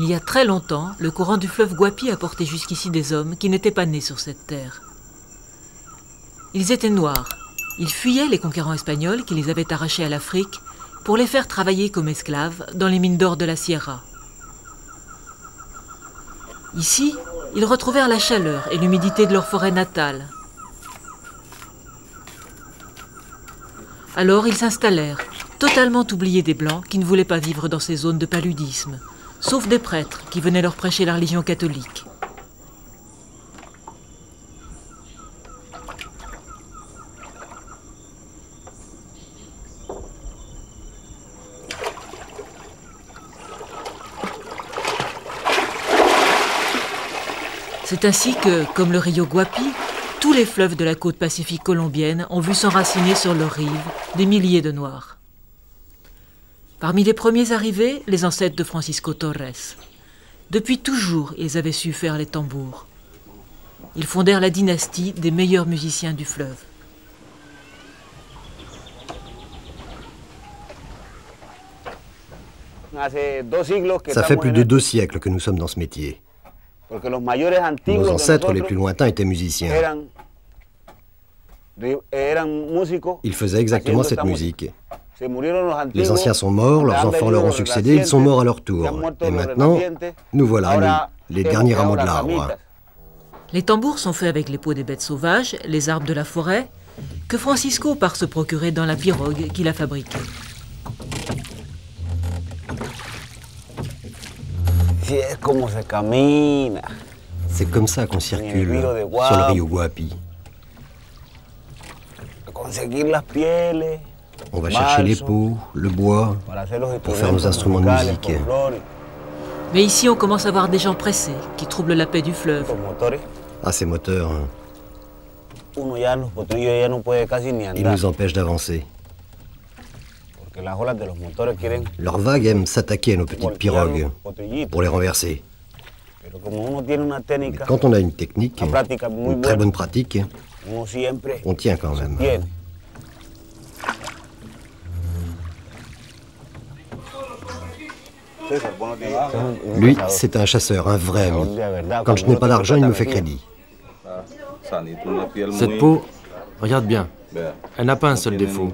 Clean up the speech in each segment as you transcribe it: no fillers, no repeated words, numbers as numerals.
Il y a très longtemps, le courant du fleuve Guapi a porté jusqu'ici des hommes qui n'étaient pas nés sur cette terre. Ils étaient noirs. Ils fuyaient les conquérants espagnols qui les avaient arrachés à l'Afrique pour les faire travailler comme esclaves dans les mines d'or de la Sierra. Ici, ils retrouvèrent la chaleur et l'humidité de leur forêt natale. Alors ils s'installèrent, totalement oubliés des Blancs qui ne voulaient pas vivre dans ces zones de paludisme, sauf des prêtres qui venaient leur prêcher la religion catholique. C'est ainsi que, comme le rio Guapi, tous les fleuves de la côte pacifique colombienne ont vu s'enraciner sur leurs rives des milliers de Noirs. Parmi les premiers arrivés, les ancêtres de Francisco Torres. Depuis toujours, ils avaient su faire les tambours. Ils fondèrent la dynastie des meilleurs musiciens du fleuve. Ça fait plus de 2 siècles que nous sommes dans ce métier. Nos ancêtres les plus lointains étaient musiciens. Ils faisaient exactement cette musique. Les anciens sont morts, leurs enfants leur ont succédé, ils sont morts à leur tour. Et maintenant, nous voilà, nous, les derniers rameaux de l'arbre. Les tambours sont faits avec les peaux des bêtes sauvages, les arbres de la forêt, que Francisco part se procurer dans la pirogue qu'il a fabriquée. C'est comme ça qu'on circule sur le rio Guapi. On va chercher les peaux, le bois, pour faire nos instruments de musique. Mais ici, on commence à voir des gens pressés, qui troublent la paix du fleuve. Ah, ces moteurs, ils nous empêchent d'avancer. Leurs vagues aiment s'attaquer à nos petites pirogues pour les renverser. Mais quand on a une technique, une très bonne pratique, on tient quand même. Lui, c'est un chasseur, un vrai ami. Quand je n'ai pas d'argent, il me fait crédit. Cette peau, regarde bien, elle n'a pas un seul défaut.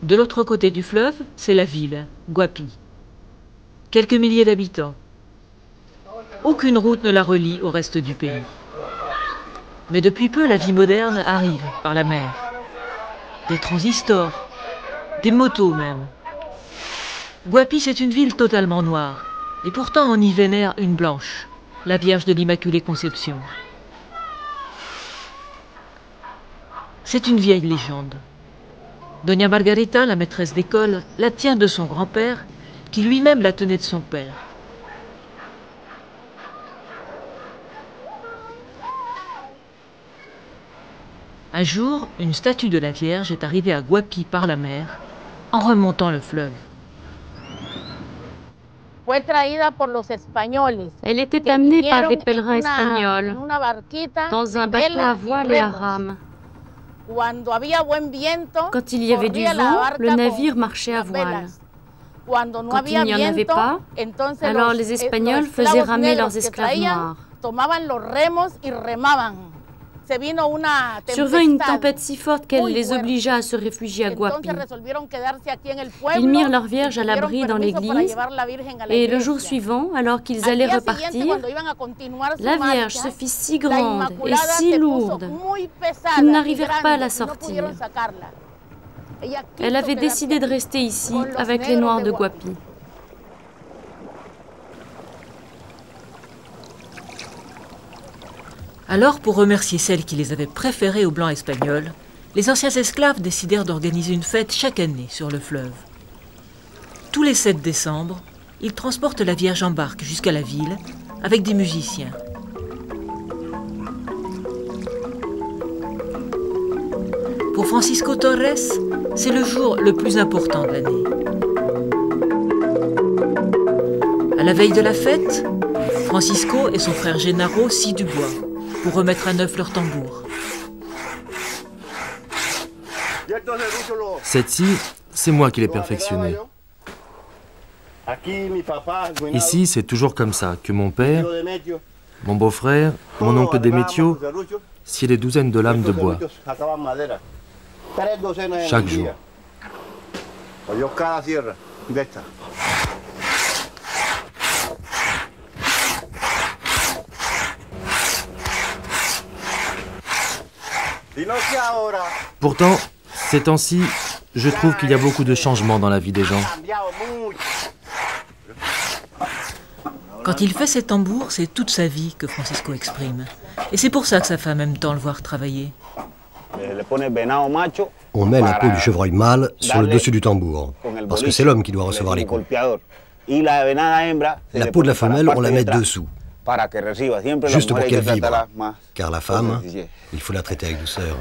De l'autre côté du fleuve, c'est la ville, Guapi. Quelques milliers d'habitants. Aucune route ne la relie au reste du pays. Mais depuis peu, la vie moderne arrive par la mer. Des transistors, des motos même. Guapi, c'est une ville totalement noire. Et pourtant, on y vénère une blanche, la Vierge de l'Immaculée Conception. C'est une vieille légende. Doña Margarita, la maîtresse d'école, la tient de son grand-père, qui lui-même la tenait de son père. Un jour, une statue de la Vierge est arrivée à Guapi par la mer, en remontant le fleuve. Elle était amenée par des pèlerins espagnols dans un bateau à voile et à rame. Quand il y avait du vent, le navire marchait à voile. Quand il n'y en avait pas, alors les Espagnols faisaient ramer leurs esclaves noirs. Survint une tempête si forte qu'elle les obligea à se réfugier à Guapi. Ils mirent leur Vierge à l'abri dans l'église et le jour suivant, alors qu'ils allaient repartir, la Vierge se fit si grande et si lourde qu'ils n'arrivèrent pas à la sortir. Elle avait décidé de rester ici avec les Noirs de Guapi. Alors, pour remercier celles qui les avaient préférées aux Blancs espagnols, les anciens esclaves décidèrent d'organiser une fête chaque année sur le fleuve. Tous les 7 décembre, ils transportent la Vierge en barque jusqu'à la ville avec des musiciens. Pour Francisco Torres, c'est le jour le plus important de l'année. À la veille de la fête, Francisco et son frère Gennaro scient du bois pour remettre à neuf leur tambour. Cette scie, c'est moi qui l'ai perfectionnée. Ici, c'est toujours comme ça que mon père, mon beau-frère, mon oncle Demetrio sciaient des douzaines de lames de bois. Chaque jour. Pourtant, ces temps-ci, je trouve qu'il y a beaucoup de changements dans la vie des gens. Quand il fait ses tambours, c'est toute sa vie que Francisco exprime. Et c'est pour ça que sa femme aime tant le voir travailler. On met la peau du chevreuil mâle sur le dessus du tambour, parce que c'est l'homme qui doit recevoir les coups. La peau de la femelle, on la met dessous, juste pour qu'elle vibre, car la femme, il faut la traiter avec douceur.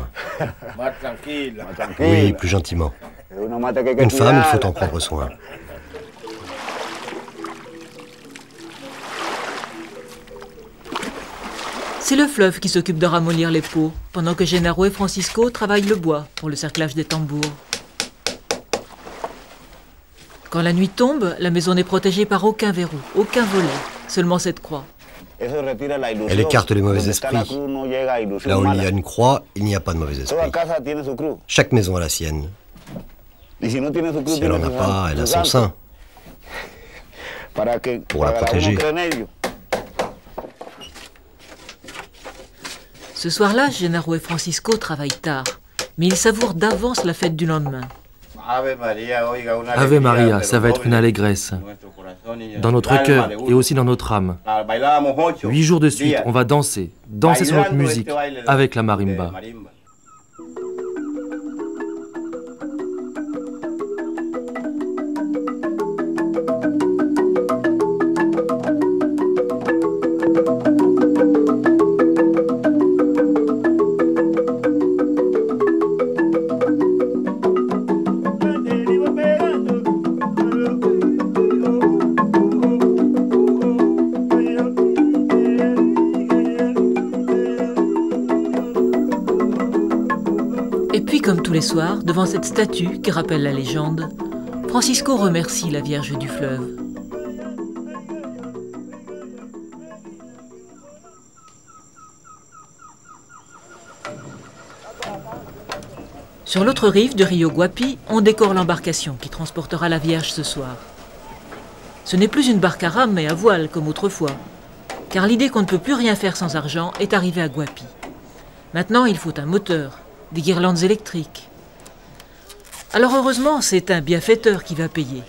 Oui, plus gentiment. Une femme, il faut en prendre soin. C'est le fleuve qui s'occupe de ramollir les peaux, pendant que Gennaro et Francisco travaillent le bois pour le cerclage des tambours. Quand la nuit tombe, la maison n'est protégée par aucun verrou, aucun volet, seulement cette croix. Elle écarte les mauvais esprits. Là où il y a une croix, il n'y a pas de mauvais esprits. Chaque maison a la sienne. Si elle n'en a pas, elle a son sein. Pour la protéger. Ce soir-là, Gennaro et Francisco travaillent tard, mais ils savourent d'avance la fête du lendemain. Ave Maria, ça va être une allégresse. Dans notre cœur et aussi dans notre âme. 8 jours de suite, on va danser sur notre musique, avec la marimba. Comme tous les soirs, devant cette statue qui rappelle la légende, Francisco remercie la Vierge du fleuve. Sur l'autre rive du Rio Guapi, on décore l'embarcation qui transportera la Vierge ce soir. Ce n'est plus une barque à rame mais à voile comme autrefois, car l'idée qu'on ne peut plus rien faire sans argent est arrivée à Guapi. Maintenant, il faut un moteur, des guirlandes électriques. Alors heureusement, c'est un bienfaiteur qui va payer.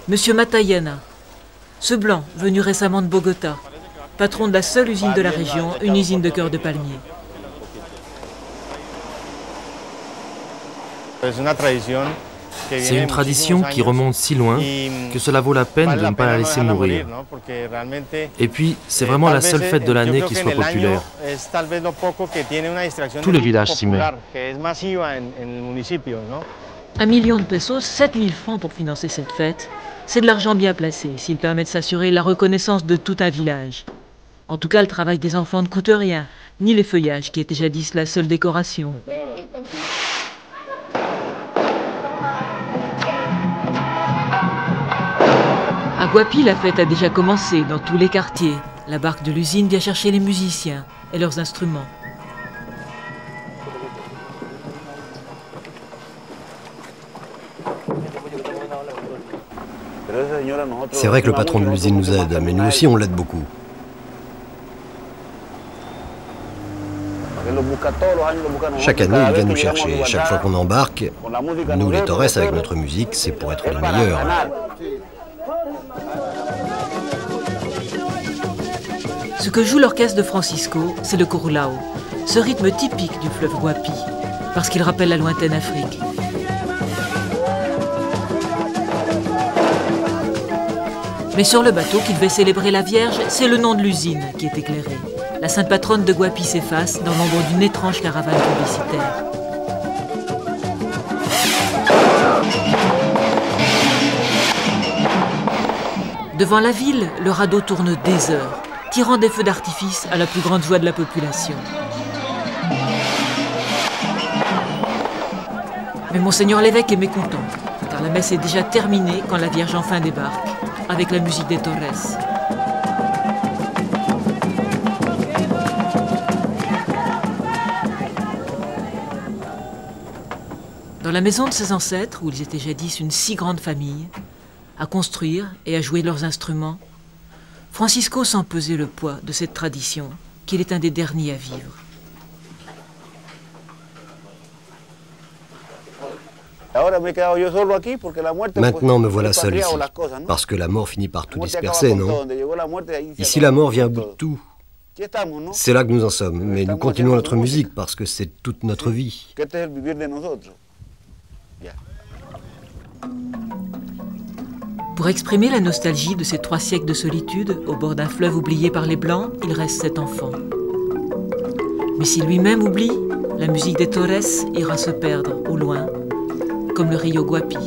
Monsieur Matayana, ce blanc venu récemment de Bogota, patron de la seule usine de la région, une usine de cœur de palmier. C'est une tradition qui remonte si loin que cela vaut la peine de ne pas la laisser mourir. Et puis, c'est vraiment la seule fête de l'année qui soit populaire. Tout le village s'y met. 1 million de pesos, 7000 francs pour financer cette fête, c'est de l'argent bien placé, s'il permet de s'assurer la reconnaissance de tout un village. En tout cas, le travail des enfants ne coûte rien, ni les feuillages qui étaient jadis la seule décoration. À Guapi, la fête a déjà commencé dans tous les quartiers. La barque de l'usine vient chercher les musiciens et leurs instruments. C'est vrai que le patron de l'usine nous aide, mais nous aussi on l'aide beaucoup. Chaque année, il vient nous chercher. Chaque fois qu'on embarque, nous les Torres avec notre musique, c'est pour être les meilleurs. Ce que joue l'orchestre de Francisco, c'est le curulao, ce rythme typique du fleuve Guapi, parce qu'il rappelle la lointaine Afrique. Mais sur le bateau qui devait célébrer la Vierge, c'est le nom de l'usine qui est éclairé. La sainte patronne de Guapi s'efface dans l'ombre d'une étrange caravane publicitaire. Devant la ville, le radeau tourne des heures, tirant des feux d'artifice à la plus grande joie de la population. Mais Monseigneur l'évêque est mécontent, car la messe est déjà terminée quand la Vierge enfin débarque, avec la musique des Torres. Dans la maison de ses ancêtres, où ils étaient jadis une si grande famille, à construire et à jouer leurs instruments, Francisco sent peser le poids de cette tradition, qu'il est un des derniers à vivre. Maintenant me voilà seul ici, parce que la mort finit par tout disperser, non? Ici la mort vient à bout de tout. C'est là que nous en sommes, mais nous continuons notre musique parce que c'est toute notre vie. Pour exprimer la nostalgie de ces 3 siècles de solitude, au bord d'un fleuve oublié par les Blancs, il reste cet enfant. Mais si lui-même oublie, la musique des Torres ira se perdre au loin, comme le Rio Guapi.